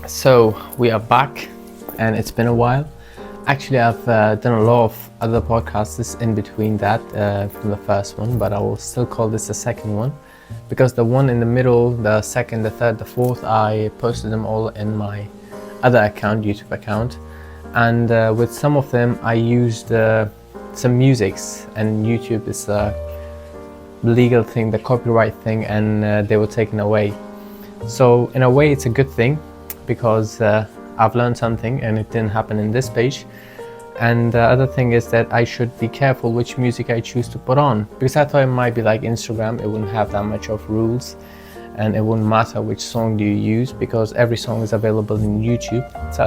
So we are back, and it's been a while. Actually, I've done a lot of other podcasts in between that from the first one, but I will still call this the second one because the one in the middle, the second, the third, the fourth, I posted them all in my other account, YouTube account, and with some of them I used some musics, and YouTube is a legal thing, the copyright thing, and they were taken away. So in a way it's a good thing because I've learned something and it didn't happen in this page. And the other thing is that I should be careful which music I choose to put on, because I thought it might be like Instagram, it wouldn't have that much of rules and it wouldn't matter which song do you use because every song is available in YouTube. So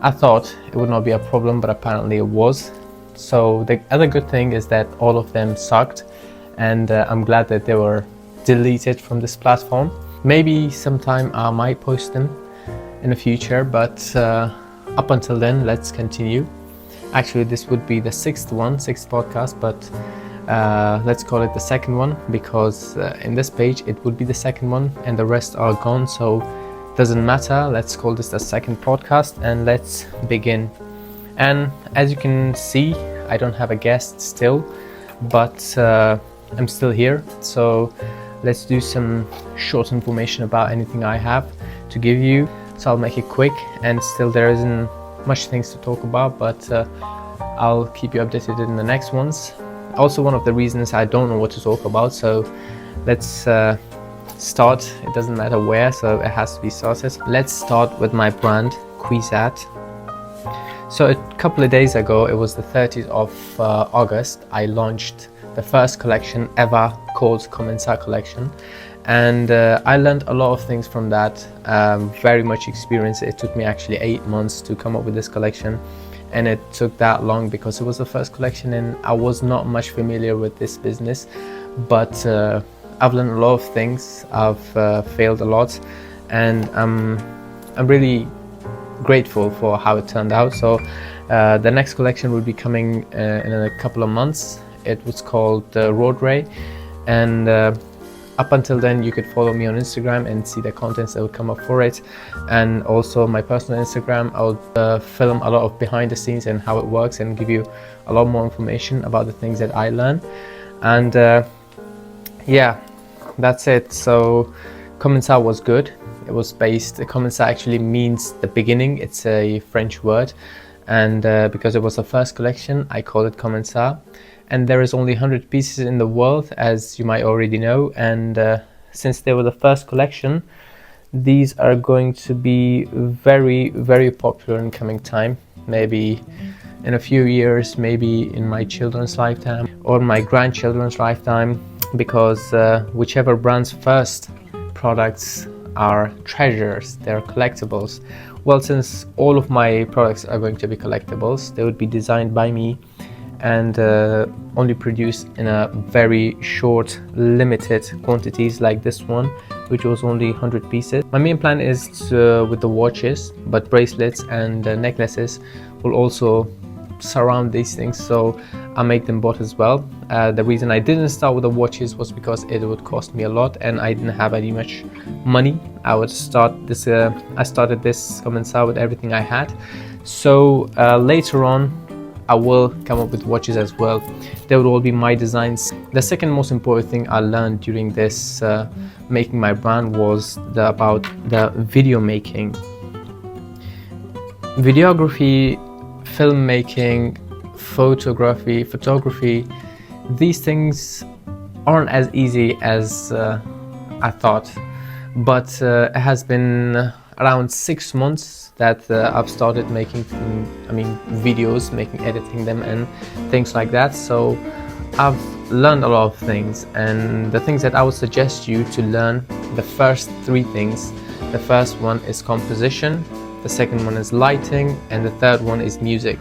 I thought it would not be a problem, but apparently it was. So the other good thing is that all of them sucked, and I'm glad that they were deleted from this platform. Maybe sometime I might post them in the future, but up until then, let's continue. Actually, this would be the sixth podcast, but let's call it the second one because in this page it would be the second one and the rest are gone, so doesn't matter. Let's call this the second podcast and let's begin. And as you can see, I don't have a guest still, but I'm still here, so let's do some short information about anything I have to give you. So I'll make it quick, and still there isn't much things to talk about, but I'll keep you updated in the next ones. Also, one of the reasons I don't know what to talk about, so let's start. It doesn't matter where, so it has to be started. Let's start with my brand, Quizat. So a couple of days ago, it was the 30th of August, I launched the first collection ever called Comensal collection, and I learned a lot of things from that, very much experience. It took me actually 8 months to come up with this collection, and it took that long because it was the first collection and I was not much familiar with this business, but I've learned a lot of things. I've failed a lot, and I'm really grateful for how it turned out. So the next collection will be coming in a couple of months. It was called Road Ray, and up until then you could follow me on Instagram and see the contents that will come up for it, and also my personal Instagram. I'll film a lot of behind the scenes and how it works and give you a lot more information about the things that I learn. And yeah, that's it. So Comensal was good. It was Comensal actually means the beginning. It's a French word, and because it was the first collection, I called it Comensal. And there is only 100 pieces in the world, as you might already know, and since they were the first collection, these are going to be very, very popular in coming time. Maybe in a few years, maybe in my children's lifetime or my grandchildren's lifetime, because whichever brand's first products are treasures, they're collectibles. Well, since all of my products are going to be collectibles, they would be designed by me and only produced in a very short, limited quantities like this one, which was only 100 pieces. My main plan is with the watches, but bracelets and necklaces will also surround these things, so I make them both as well. The reason I didn't start with the watches was because it would cost me a lot and I didn't have any much money. I started this Comensal with everything I had. So later on I will come up with watches as well. They would all be my designs. The second most important thing I learned during this making my brand was about the video making. Videography, filmmaking, photography, these things aren't as easy as I thought, but it has been around 6 months that I've started making videos, editing them and things like that. So I've learned a lot of things, and the things that I would suggest you to learn, the first 3 things. The first one is composition, the second one is lighting, and the third one is music.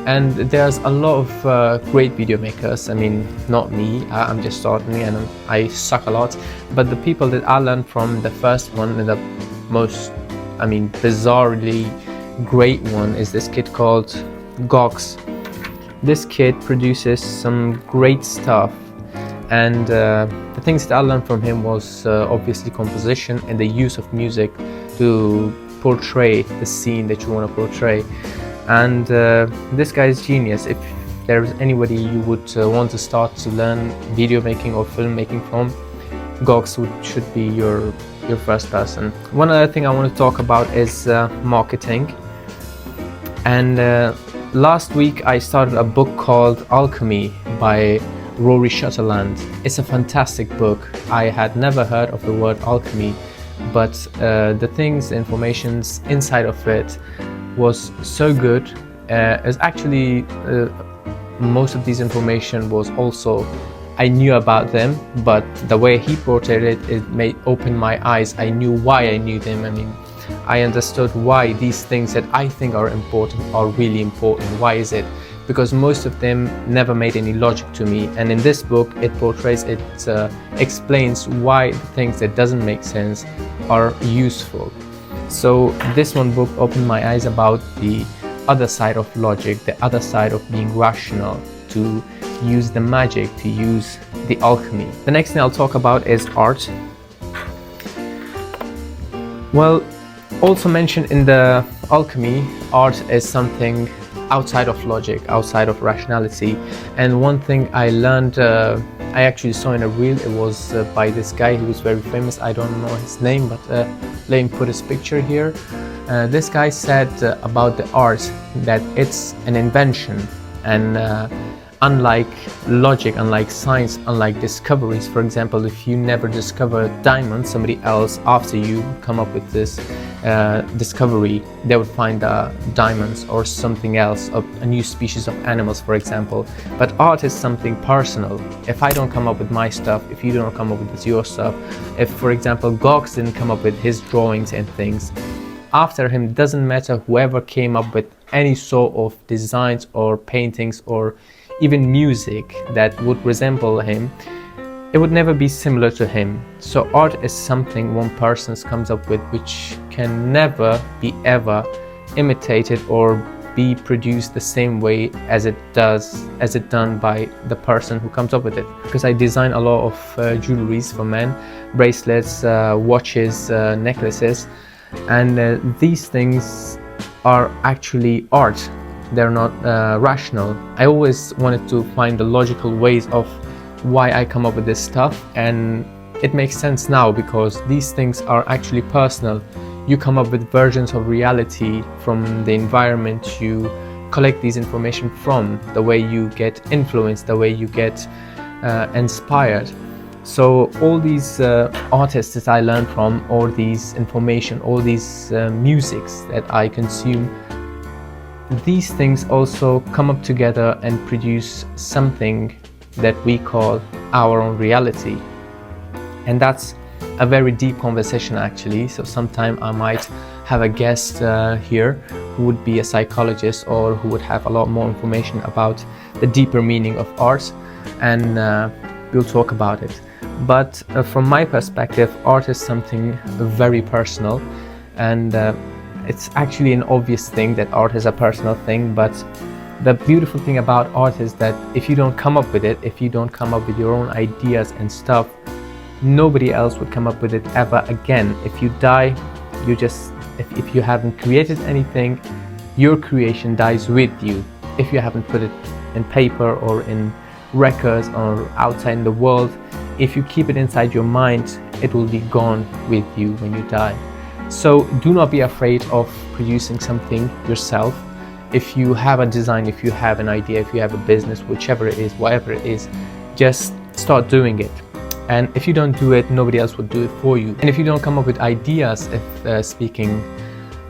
And there's a lot of great video makers. Not me, I'm just starting and I suck a lot, but the people that I learned from, the first one and the most bizarrely great one is this kid called Gox. This kid produces some great stuff, and the things that I learned from him was obviously composition and the use of music to portray the scene that you want to portray. And this guy is genius. If there's anybody you would want to start to learn video making or filmmaking from, Gox should be your first person. One other thing I want to talk about is marketing. And last week I started a book called Alchemy by Rory Shutterland. It's a fantastic book. I had never heard of the word alchemy, but the things, the informations inside of it was so good. It's actually most of these information was also, I knew about them, but the way he portrayed it made open my eyes. I knew why I knew them. I mean, I understood why these things that I think are important are really important. Why is it? Because most of them never made any logic to me. And in this book, it portrays, it explains why things that doesn't make sense are useful. So this one book opened my eyes about the other side of logic, the other side of being rational, to use the magic, to use the alchemy. The next thing I'll talk about is art. Well, also mentioned in the alchemy, art is something outside of logic, outside of rationality. And one thing I learned, I actually saw in a reel, it was by this guy who was very famous. I don't know his name, but let me put his picture here. This guy said about the art that it's an invention, and unlike logic, unlike science, unlike discoveries, for example, if you never discover diamonds, somebody else after you come up with this discovery, they would find diamonds or something else, a new species of animals, for example. But art is something personal. If I don't come up with my stuff, if you don't come up with your stuff, if, for example, Gox didn't come up with his drawings and things, after him, doesn't matter whoever came up with any sort of designs or paintings or even music that would resemble him, it would never be similar to him. So art is something one person comes up with which can never be ever imitated or be produced the same way as it done by the person who comes up with it. Because I design a lot of jewelries for men, bracelets, watches, necklaces, and these things are actually art. They're not rational. I always wanted to find the logical ways of why I come up with this stuff, and it makes sense now because these things are actually personal. You come up with versions of reality from the environment you collect these information from, the way you get influenced, the way you get inspired. So all these artists that I learn from, all these information, all these musics that I consume, these things also come up together and produce something that we call our own reality. And that's a very deep conversation actually. So sometime I might have a guest here who would be a psychologist or who would have a lot more information about the deeper meaning of art, and we'll talk about it. But from my perspective, art is something very personal, and it's actually an obvious thing that art is a personal thing, but the beautiful thing about art is that if you don't come up with it, if you don't come up with your own ideas and stuff, nobody else would come up with it ever again. If you die, you just, if you haven't created anything, your creation dies with you. If you haven't put it in paper or in records or outside in the world, if you keep it inside your mind, it will be gone with you when you die. So do not be afraid of producing something yourself. If you have a design, if you have an idea, if you have a business, whichever it is, whatever it is, just start doing it. And if you don't do it, nobody else will do it for you. And if you don't come up with ideas, if speaking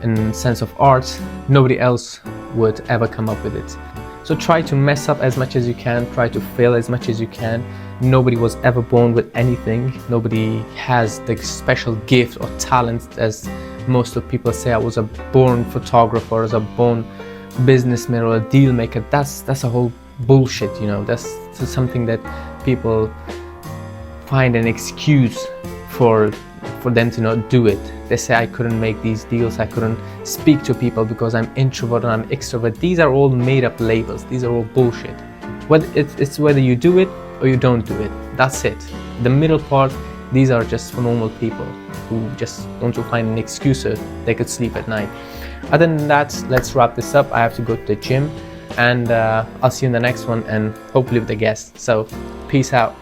in sense of art, nobody else would ever come up with it. So try to mess up as much as you can, try to fail as much as you can. Nobody was ever born with anything. Nobody has the special gift or talent, as most of people say. I was a born photographer, I was a born businessman or a deal maker. That's a whole bullshit, you know. That's something that people find an excuse for them to not do it. They say I couldn't make these deals, I couldn't speak to people because I'm introvert and I'm extrovert. These are all made up labels. These are all bullshit. It's whether you do it or you don't do it. That's it. The middle part These are just for normal people who just want to find an excuse so they could sleep at night. Other than that, let's wrap this up. I have to go to the gym, and I'll see you in the next one, and hopefully with a guest. So peace out.